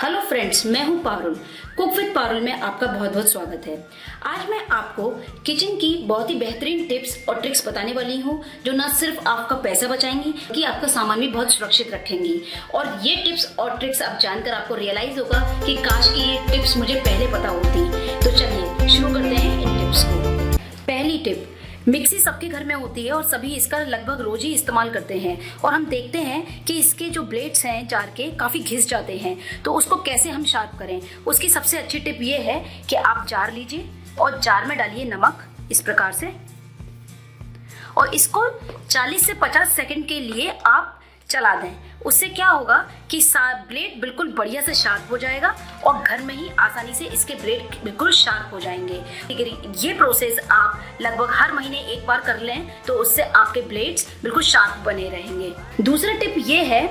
Hello friends, मैं हूं Parul. Cook with Parul में आपका बहुत बहुत स्वागत है। आज मैं आपको किचन की बहुत ही बेहतरीन टिप्स और ट्रिक्स बताने वाली हूं जो न सिर्फ आपका पैसा बचाएंगी कि आपका सामान भी बहुत सुरक्षित रखेंगी। और ये टिप्स और ट्रिक्स आप जानकर आपको रियलाइज होगा कि काश की ये टिप्स मुझे पहले पता होती। तो चलिए शुरू करते हैं इन टिप्स को। पहली टिप, मिक्सी सबके घर में होती है और सभी इसका लगभग रोज ही इस्तेमाल करते हैं। और हम देखते हैं कि इसके जो ब्लेड्स हैं जार के काफ़ी घिस जाते हैं, तो उसको कैसे हम शार्प करें। उसकी सबसे अच्छी टिप ये है कि आप जार लीजिए और जार में डालिए नमक इस प्रकार से, और इसको 40 से 50 सेकंड के लिए आप चला दें। उससे क्या होगा कि ब्लेड बिल्कुल बढ़िया से शार्प हो जाएगा और घर में ही आसानी से इसके ब्लेड बिल्कुल शार्प हो जाएंगे। ये प्रोसेस आप लगभग हर महीने एक बार कर लें तो उससे आपके ब्लेड्स बिल्कुल शार्प बने रहेंगे। दूसरा टिप ये है,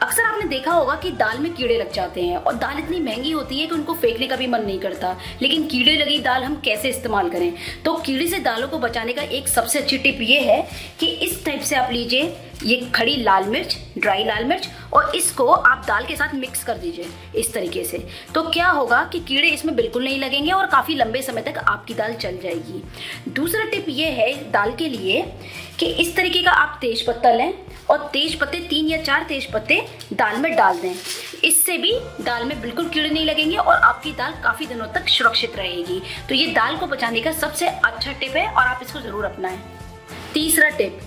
अक्सर आपने देखा होगा कि दाल में कीड़े लग जाते हैं और दाल इतनी महंगी होती है कि उनको फेंकने का भी मन नहीं करता। लेकिन कीड़े लगी दाल हम कैसे इस्तेमाल करें? तो कीड़े से दालों को बचाने का एक सबसे अच्छी टिप ये है कि इस टाइप से आप लीजिए ये खड़ी लाल मिर्च, ड्राई लाल मिर्च, और इसको आप दाल के साथ मिक्स कर दीजिए इस तरीके से। तो क्या होगा कि कीड़े इसमें बिल्कुल नहीं लगेंगे और काफ़ी लंबे समय तक आपकी दाल चल जाएगी। दूसरा टिप ये है दाल के लिए कि इस तरीके का आप तेज पत्ता लें और तेज पत्ते 3 या 4 तेज पत्ते दाल में डाल दें। इससे भी दाल में बिल्कुल कीड़े नहीं लगेंगे और आपकी दाल काफ़ी दिनों तक सुरक्षित रहेगी। तो ये दाल को बचाने का सबसे अच्छा टिप है और आप इसको ज़रूर अपनाएं। तीसरा टिप,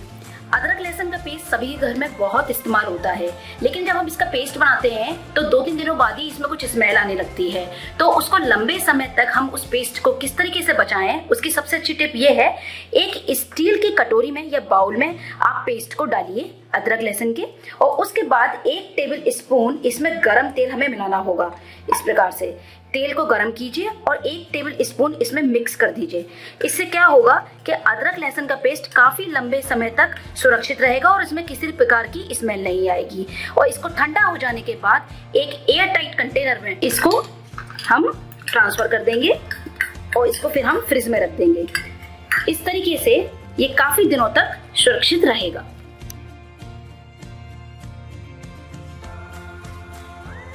अदरक लहसुन का पेस्ट सभी के घर में बहुत इस्तेमाल होता है, लेकिन जब हम इसका पेस्ट बनाते हैं तो 2-3 दिनों बाद ही इसमें कुछ स्मेल आने लगती है। तो उसको लंबे समय तक हम उस पेस्ट को किस तरीके से बचाएं, उसकी सबसे अच्छी टिप ये है, एक स्टील की कटोरी में या बाउल में आप पेस्ट को डालिए अदरक लहसुन के, और उसके बाद 1 टेबल स्पून इसमें गरम तेल हमें मिलाना होगा। इस प्रकार से तेल को गरम कीजिए और 1 टेबल स्पून इसमें मिक्स कर दीजिए। इससे क्या होगा कि अदरक लहसुन का पेस्ट काफ़ी लंबे समय तक सुरक्षित रहेगा और इसमें किसी प्रकार की स्मेल नहीं आएगी। और इसको ठंडा हो जाने के बाद एक एयर टाइट कंटेनर में इसको हम ट्रांसफ़र कर देंगे और इसको फिर हम फ्रिज में रख देंगे। इस तरीके से ये काफ़ी दिनों तक सुरक्षित रहेगा।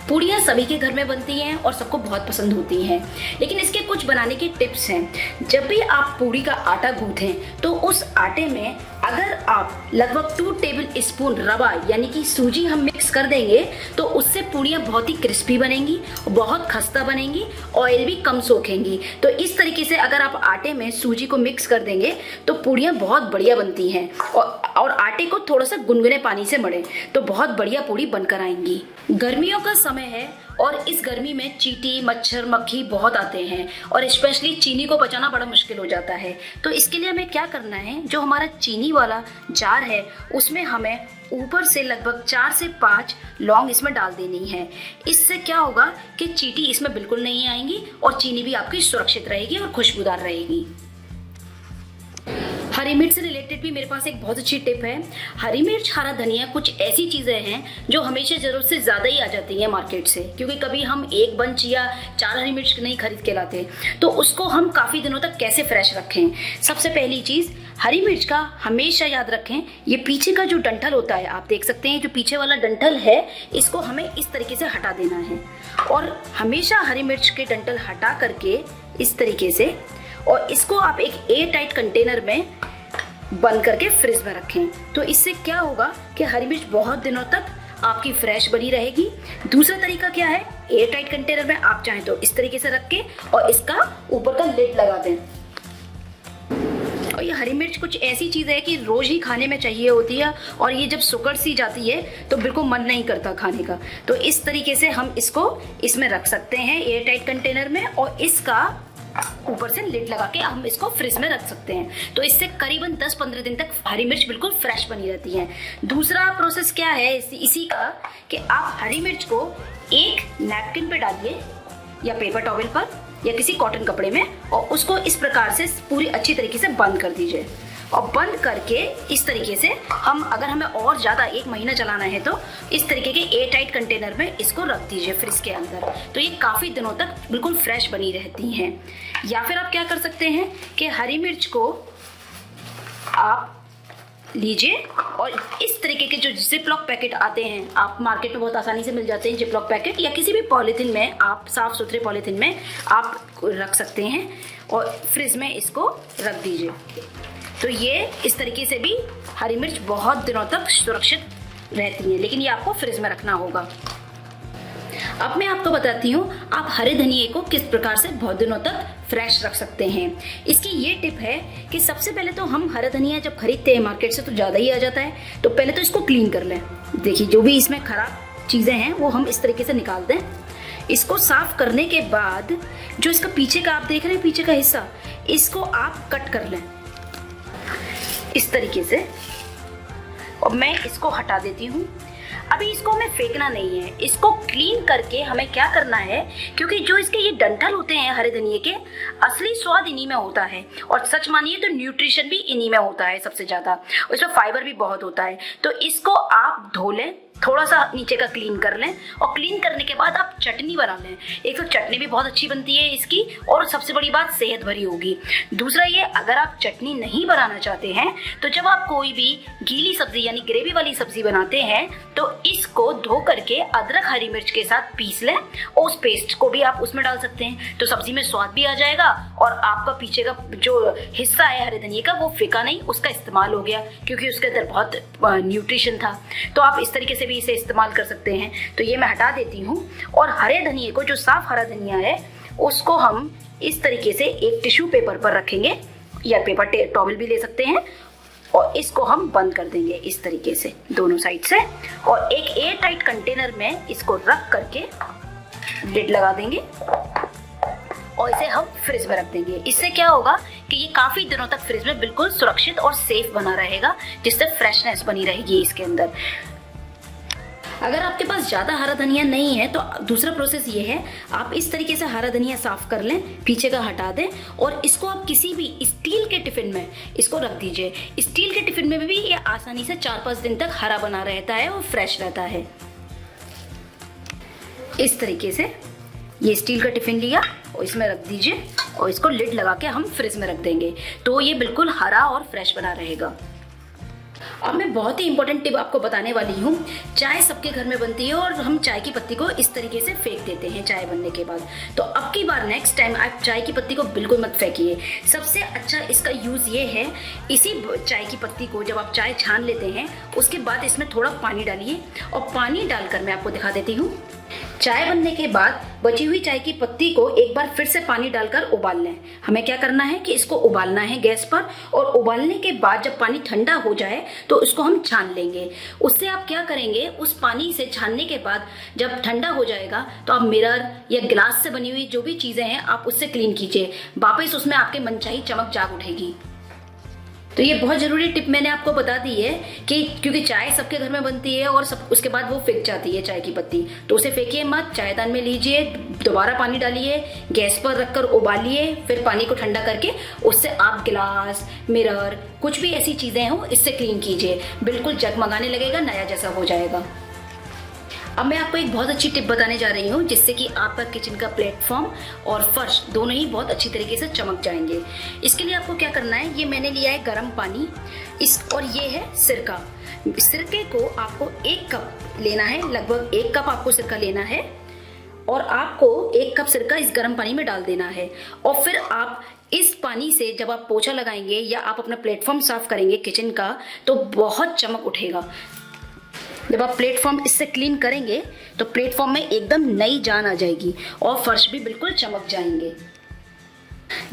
पूड़ियाँ सभी के घर में बनती हैं और सबको बहुत पसंद होती हैं, लेकिन इसके कुछ बनाने के टिप्स हैं। जब भी आप पूड़ी का आटा गूंथें तो उस आटे में अगर आप लगभग 2 टेबल स्पून रवा यानी कि सूजी हम मिक्स कर देंगे तो उससे पूड़ियाँ बहुत ही क्रिस्पी बनेंगी, बहुत खस्ता बनेंगी, ऑयल भी कम सोखेंगी। तो इस तरीके से अगर आप आटे में सूजी को मिक्स कर देंगे तो पूड़ियाँ बहुत बढ़िया बनती हैं। और आटे को थोड़ा सा गुनगुने पानी से मढ़ें तो बहुत बढ़िया पूड़ी बनकर आएंगी। गर्मियों का समय है और इस गर्मी में चींटी, मच्छर, मक्खी बहुत आते हैं और स्पेशली चीनी को बचाना बड़ा मुश्किल हो जाता है। तो इसके लिए हमें क्या करना है, जो हमारा चीनी वाला जार है उसमें हमें ऊपर से लगभग 4 से 5 लौंग इसमें डाल देनी है। इससे क्या होगा कि चींटी इसमें बिल्कुल नहीं आएंगी और चीनी भी आपकी सुरक्षित रहेगी और खुशबूदार रहेगी। हरी मिर्च से रिलेटेड भी मेरे पास एक बहुत अच्छी टिप है। हरी मिर्च, हरा धनिया कुछ ऐसी चीज़ें हैं जो हमेशा ज़रूरत से ज़्यादा ही आ जाती हैं मार्केट से, क्योंकि कभी हम 1 बंच या 4 हरी मिर्च नहीं खरीद के लाते। तो उसको हम काफ़ी दिनों तक कैसे फ्रेश रखें। सबसे पहली चीज़, हरी मिर्च का हमेशा याद रखें, ये पीछे का जो डंठल होता है, आप देख सकते हैं जो पीछे वाला डंठल है, इसको हमें इस तरीके से हटा देना है। और हमेशा हरी मिर्च के डंठल हटा करके इस तरीके से, और इसको आप एक एयर टाइट कंटेनर में बंद करके फ्रिज में रखें। तो इससे क्या होगा कि हरी मिर्च बहुत दिनों तक आपकी फ्रेश बनी रहेगी। दूसरा तरीका क्या है, एयर टाइट कंटेनर में आप चाहें तो इस तरीके से रख के और इसका ऊपर का लिड लगा दें। और ये हरी मिर्च कुछ ऐसी चीज़ है कि रोज ही खाने में चाहिए होती है, और ये जब सुगड़ सी जाती है तो बिल्कुल मन नहीं करता खाने का। तो इस तरीके से हम इसको इसमें रख सकते हैं एयर टाइट कंटेनर में, और इसका ऊपर से लिड लगा के हम इसको फ्रिज में रख सकते हैं। तो इससे करीबन 10-15 दिन तक हरी मिर्च बिल्कुल फ्रेश बनी रहती है। दूसरा प्रोसेस क्या है इसी का, कि आप हरी मिर्च को एक नैपकिन पे डालिए या पेपर टॉवल पर या किसी कॉटन कपड़े में, और उसको इस प्रकार से पूरी अच्छी तरीके से बंद कर दीजिए। और बंद करके इस तरीके से हम, अगर हमें और ज़्यादा 1 महीना चलाना है तो इस तरीके के एयर टाइट कंटेनर में इसको रख दीजिए फ्रिज के अंदर। तो ये काफ़ी दिनों तक बिल्कुल फ्रेश बनी रहती हैं। या फिर आप क्या कर सकते हैं कि हरी मिर्च को आप लीजिए और इस तरीके के जो जिप लॉक पैकेट आते हैं, आप मार्केट में बहुत आसानी से मिल जाते हैं जिप लॉक पैकेट, या किसी भी पॉलीथीन में, आप साफ सुथरे पॉलीथीन में आप रख सकते हैं और फ्रिज में इसको रख दीजिए। तो ये इस तरीके से भी हरी मिर्च बहुत दिनों तक सुरक्षित रहती है, लेकिन ये आपको फ्रिज में रखना होगा। अब मैं आपको बताती हूँ आप हरे धनिये को किस प्रकार से बहुत दिनों तक फ्रेश रख सकते हैं। इसकी ये टिप है कि सबसे पहले तो हम हरा धनिया जब खरीदते हैं मार्केट से तो ज़्यादा ही आ जाता है, तो पहले तो इसको क्लीन कर लें। देखिए जो भी इसमें खराब चीज़ें हैं वो हम इस तरीके से निकाल दें। इसको साफ करने के बाद जो इसका पीछे का आप देख रहे हैं, पीछे का हिस्सा, इसको आप कट कर लें इस तरीके से, और मैं इसको हटा देती हूँ। अभी इसको हमें फेंकना नहीं है, इसको क्लीन करके हमें क्या करना है, क्योंकि जो इसके ये डंठल होते हैं हरे धनिये के, असली स्वाद इन्हीं में होता है, और सच मानिए तो न्यूट्रिशन भी इन्हीं में होता है सबसे ज़्यादा, इसमें फाइबर भी बहुत होता है। तो इसको आप धो लें, थोड़ा सा नीचे का क्लीन कर लें, और क्लीन करने के बाद आप चटनी बना लें। एक तो चटनी भी बहुत अच्छी बनती है इसकी, और सबसे बड़ी बात सेहत भरी होगी। दूसरा ये, अगर आप चटनी नहीं बनाना चाहते हैं तो जब आप कोई भी गीली सब्जी यानी ग्रेवी वाली सब्जी बनाते हैं तो इसको धो करके अदरक हरी मिर्च के साथ पीस लें, और उस पेस्ट को भी आप उसमें डाल सकते हैं, तो सब्जी में स्वाद भी आ जाएगा और आपका पीछे का जो हिस्सा है हरे धनिये का वो फीका नहीं, उसका इस्तेमाल हो गया, क्योंकि उसके अंदर बहुत न्यूट्रिशन था। तो आप इस तरीके से भी इसे इस्तेमाल कर सकते हैं। तो ये मैं हटा देती हूँ, और हरे धनिये को, जो साफ हरा धनिया है, उसको हम इस तरीके से एक टिश्यू पेपर पर रखेंगे, या पेपर टॉवल भी ले सकते हैं, और इसको हम बंद कर देंगे इस तरीके से दोनों साइड से, और एक एयर टाइट कंटेनर में इसको रख करके लिड लगा देंगे और इसे हम फ्रिज में रख देंगे। इससे क्या होगा कि ये काफी दिनों तक फ्रिज में बिल्कुल सुरक्षित और सेफ बना रहेगा, जिससे फ्रेशनेस बनी रहेगी इसके अंदर। अगर आपके पास ज़्यादा हरा धनिया नहीं है तो दूसरा प्रोसेस ये है, आप इस तरीके से हरा धनिया साफ कर लें, पीछे का हटा दें, और इसको आप किसी भी स्टील के टिफिन में इसको रख दीजिए। स्टील के टिफिन में भी ये आसानी से 4-5 दिन तक हरा बना रहता है और फ्रेश रहता है। इस तरीके से ये स्टील का टिफिन लिया और इसमें रख दीजिए, और इसको लिड लगा के हम फ्रिज में रख देंगे, तो ये बिल्कुल हरा और फ्रेश बना रहेगा। अब मैं बहुत ही इंपॉर्टेंट टिप आपको बताने वाली हूँ। चाय सबके घर में बनती है और हम चाय की पत्ती को इस तरीके से फेंक देते हैं चाय बनने के बाद। तो अब की बार नेक्स्ट टाइम आप चाय की पत्ती को बिल्कुल मत फेंकिए। सबसे अच्छा इसका यूज़ ये है, इसी चाय की पत्ती को जब आप चाय छान लेते हैं उसके बाद इसमें थोड़ा पानी डालिए, और पानी डालकर मैं आपको दिखा देती हूँ। चाय बनने के बाद बची हुई चाय की पत्ती को एक बार फिर से पानी डालकर उबाल लें। हमें क्या करना है कि इसको उबालना है गैस पर, और उबालने के बाद जब पानी ठंडा हो जाए तो उसको हम छान लेंगे। उससे आप क्या करेंगे, उस पानी से छानने के बाद जब ठंडा हो जाएगा तो आप मिरर या गिलास से बनी हुई जो भी चीज़ें हैं आप उससे क्लीन कीजिए, वापस उसमें आपके मनचाही चमक जाग उठेगी। तो ये बहुत ज़रूरी टिप मैंने आपको बता दी है कि क्योंकि चाय सबके घर में बनती है और सब उसके बाद वो फेंक जाती है चाय की पत्ती, तो उसे फेंकिए मत, चायदान में लीजिए, दोबारा पानी डालिए, गैस पर रखकर उबालिए, फिर पानी को ठंडा करके उससे आप गिलास, मिरर, कुछ भी ऐसी चीज़ें हो इससे क्लीन कीजिए, बिल्कुल जगमगाने लगेगा, नया जैसा हो जाएगा। अब मैं आपको एक बहुत अच्छी टिप बताने जा रही हूँ जिससे कि आपका किचन का प्लेटफॉर्म और फर्श दोनों ही बहुत अच्छी तरीके से चमक जाएंगे। इसके लिए आपको क्या करना है, ये मैंने लिया है गर्म पानी, और ये है सिरका। सिरके को आपको 1 कप लेना है, लगभग 1 कप आपको सिरका लेना है, और आपको 1 कप सिरका इस गर्म पानी में डाल देना है। और फिर आप इस पानी से जब आप पोछा लगाएंगे या आप अपना प्लेटफॉर्म साफ करेंगे किचन का, तो बहुत चमक उठेगा। जब आप प्लेटफॉर्म इससे क्लीन करेंगे तो प्लेटफॉर्म में एकदम नई जान आ जाएगी और फर्श भी बिल्कुल चमक जाएंगे।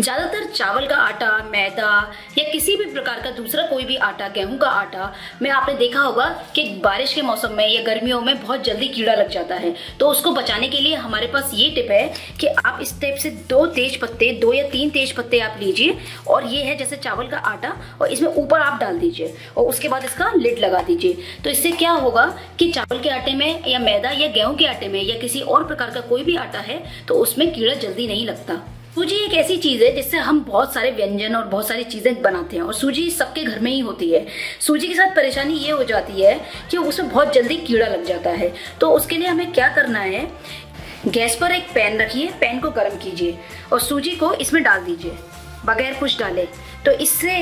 ज़्यादातर चावल का आटा, मैदा या किसी भी प्रकार का दूसरा कोई भी आटा, गेहूं का आटा में आपने देखा होगा कि बारिश के मौसम में या गर्मियों में बहुत जल्दी कीड़ा लग जाता है। तो उसको बचाने के लिए हमारे पास ये टिप है कि आप इस टाइप से 2 तेज पत्ते, 2 या 3 तेज पत्ते आप लीजिए, और ये है जैसे चावल का आटा, और इसमें ऊपर आप डाल दीजिए और उसके बाद इसका लिड लगा दीजिए। तो इससे क्या होगा कि चावल के आटे में या मैदा या गेहूँ के आटे में या किसी और प्रकार का कोई भी आटा है तो उसमें कीड़ा जल्दी नहीं लगता। सूजी एक ऐसी चीज़ है जिससे हम बहुत सारे व्यंजन और बहुत सारी चीज़ें बनाते हैं, और सूजी सबके घर में ही होती है। सूजी के साथ परेशानी ये हो जाती है कि उसमें बहुत जल्दी कीड़ा लग जाता है। तो उसके लिए हमें क्या करना है, गैस पर एक पैन रखिए, पैन को गर्म कीजिए और सूजी को इसमें डाल दीजिए बगैर कुछ डाले। तो इससे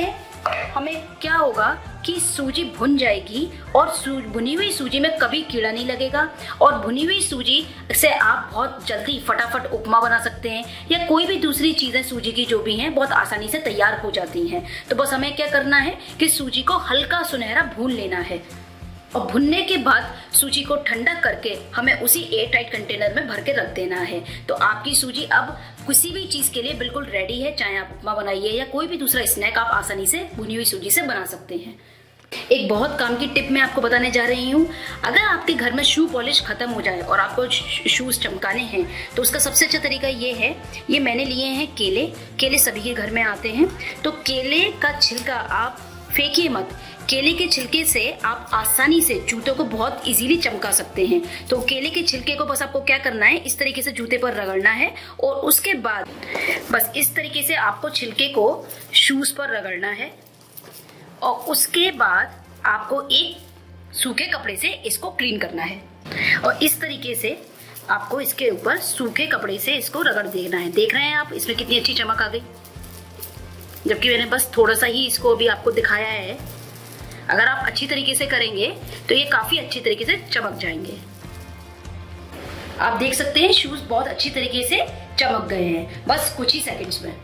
हमें क्या होगा आपकी सूजी भुन जाएगी और भुनी हुई सूजी में कभी कीड़ा नहीं लगेगा और भुनी हुई सूजी से आप बहुत जल्दी फटाफट उपमा बना सकते हैं या कोई भी दूसरी चीज़ें सूजी की जो भी हैं बहुत आसानी से तैयार हो जाती हैं। तो बस हमें क्या करना है कि सूजी को हल्का सुनहरा भून लेना है और भुनने के बाद सूजी को ठंडा करके हमें उसी एयर टाइट कंटेनर में भर के रख देना है। तो आपकी सूजी अब किसी भी चीज़ के लिए बिल्कुल रेडी है, चाहे आप उपमा बनाइए या कोई भी दूसरा स्नैक आप आसानी से भुनी हुई सूजी से बना सकते हैं। एक बहुत काम की टिप मैं आपको बताने जा रही हूँ। अगर आपके घर में शू पॉलिश खत्म हो जाए और आपको शूज़ चमकाने हैं तो उसका सबसे अच्छा तरीका ये है, ये मैंने लिए हैं केले सभी के घर में आते हैं। तो केले का छिलका आप फेंकिए मत, केले के छिलके से आप आसानी से जूतों को बहुत इजीली चमका सकते हैं। तो केले के छिलके को बस आपको क्या करना है, इस तरीके से जूते पर रगड़ना है और उसके बाद बस इस तरीके से आपको छिलके को शूज़ पर रगड़ना है और उसके बाद आपको एक सूखे कपड़े से इसको क्लीन करना है और इस तरीके से आपको इसके ऊपर सूखे कपड़े से इसको रगड़ देना है। देख रहे हैं आप इसमें कितनी अच्छी चमक आ गई, जबकि मैंने बस थोड़ा सा ही इसको अभी आपको दिखाया है। अगर आप अच्छी तरीके से करेंगे तो ये काफ़ी अच्छी तरीके से चमक जाएंगे। आप देख सकते हैं शूज़ बहुत अच्छी तरीके से चमक गए हैं बस कुछ ही सेकंड्स में।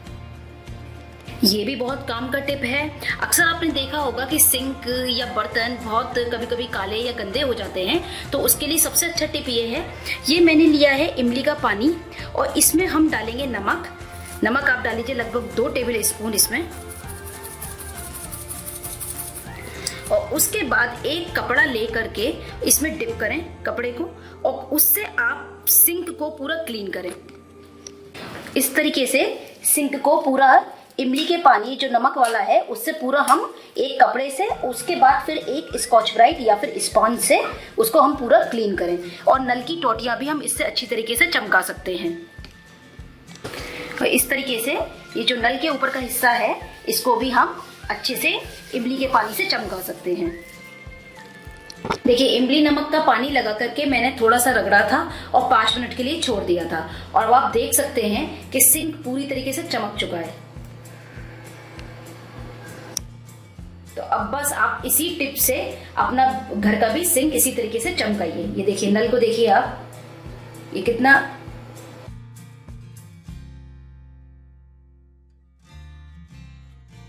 ये भी बहुत काम का टिप है। अक्सर आपने देखा होगा कि सिंक या बर्तन बहुत कभी कभी काले या गंदे हो जाते हैं, तो उसके लिए सबसे अच्छा टिप ये है, ये मैंने लिया है इमली का पानी और इसमें हम डालेंगे नमक आप डाल लीजिए लगभग 2 टेबल स्पून इसमें। और उसके बाद एक कपड़ा ले करके इसमें डिप करें कपड़े को और उससे आप सिंक को पूरा क्लीन करें। इस तरीके से सिंक को पूरा इमली के पानी जो नमक वाला है उससे पूरा हम एक कपड़े से, उसके बाद फिर एक स्कॉच ब्राइट या फिर स्पॉन्ज से उसको हम पूरा क्लीन करें। और नल की टोटियाँ भी हम इससे अच्छी तरीके से चमका सकते हैं। तो इस तरीके से ये जो नल के ऊपर का हिस्सा है इसको भी हम अच्छे से इमली के पानी से चमका सकते हैं। देखिए इमली नमक का पानी लगा करके मैंने थोड़ा सा रगड़ा था और 5 मिनट के लिए छोड़ दिया था और अब आप देख सकते हैं कि सिंक पूरी तरीके से चमक चुका है। तो अब बस आप इसी टिप से अपना घर का भी सिंक इसी तरीके से चमकाइए। ये देखिए नल को देखिए आप, ये कितना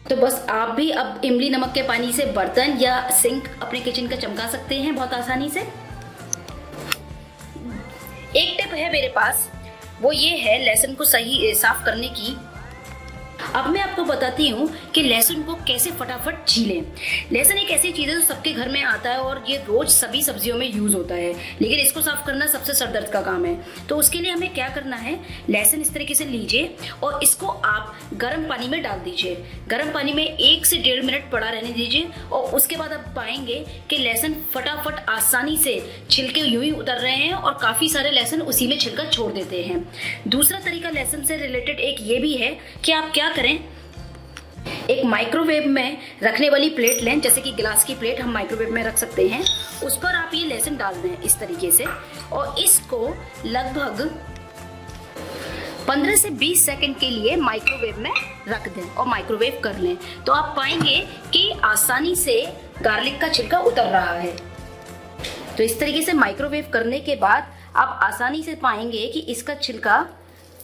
तो बस आप भी अब इमली नमक के पानी से बर्तन या सिंक अपने किचन का चमका सकते हैं बहुत आसानी से। एक टिप है मेरे पास, वो ये है लहसुन को सही साफ करने की। अब मैं आपको बताती हूँ कि लहसुन को कैसे फटाफट छीलें। लहसुन एक ऐसी चीज़ है जो सबके घर में आता है और ये रोज सभी सब्जियों में यूज़ होता है, लेकिन इसको साफ करना सबसे सरदर्द का काम है। तो उसके लिए हमें क्या करना है, लहसुन इस तरीके से लीजिए और इसको आप गर्म पानी में डाल दीजिए। गर्म पानी में 1 से 1.5 मिनट पड़ा रहने दीजिए और उसके बाद आप पाएंगे कि लहसुन फटाफट आसानी से छिलके यूं ही उतर रहे हैं और काफ़ी सारे लहसुन उसी में छिलका छोड़ देते हैं। दूसरा तरीका लहसुन से रिलेटेड एक ये भी है कि आप क्या करें, एक माइक्रोवेव में रखने वाली प्लेट लें, जैसे कि गिलास की प्लेट हम माइक्रोवेव में रख सकते हैं, उस पर आप ये लहसुन डाल दें इस तरीके से और इसको लगभग 15 से 20 सेकंड के लिए माइक्रोवेव में रख दें और माइक्रोवेव कर लें। तो आप पाएंगे कि आसानी से गार्लिक का छिलका उतर रहा है। तो इस तरीके से माइक्रोवेव करने के बाद आप आसानी से पाएंगे कि इसका छिलका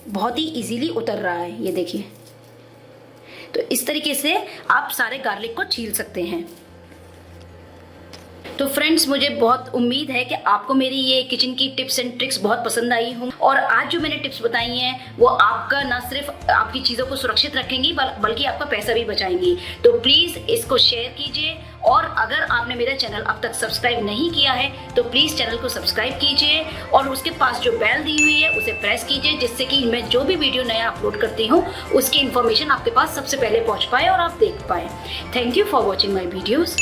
बहुत ही इजीली उतर रहा है। ये देखिए, तो इस तरीके से आप सारे गार्लिक को छील सकते हैं। तो फ्रेंड्स, मुझे बहुत उम्मीद है कि आपको मेरी ये किचन की टिप्स एंड ट्रिक्स बहुत पसंद आई हों और आज जो मैंने टिप्स बताई हैं वो आपका ना सिर्फ आपकी चीज़ों को सुरक्षित रखेंगी बल्कि आपका पैसा भी बचाएंगी। तो प्लीज़ इसको शेयर कीजिए और अगर आपने मेरा चैनल अब तक सब्सक्राइब नहीं किया है तो प्लीज़ चैनल को सब्सक्राइब कीजिए और उसके पास जो बेल दी हुई है उसे प्रेस कीजिए, जिससे कि मैं जो भी वीडियो नया अपलोड करती हूँ उसकी इन्फॉर्मेशन आपके पास सबसे पहले पहुँच पाए और आप देख पाए। Thank you for watching my videos.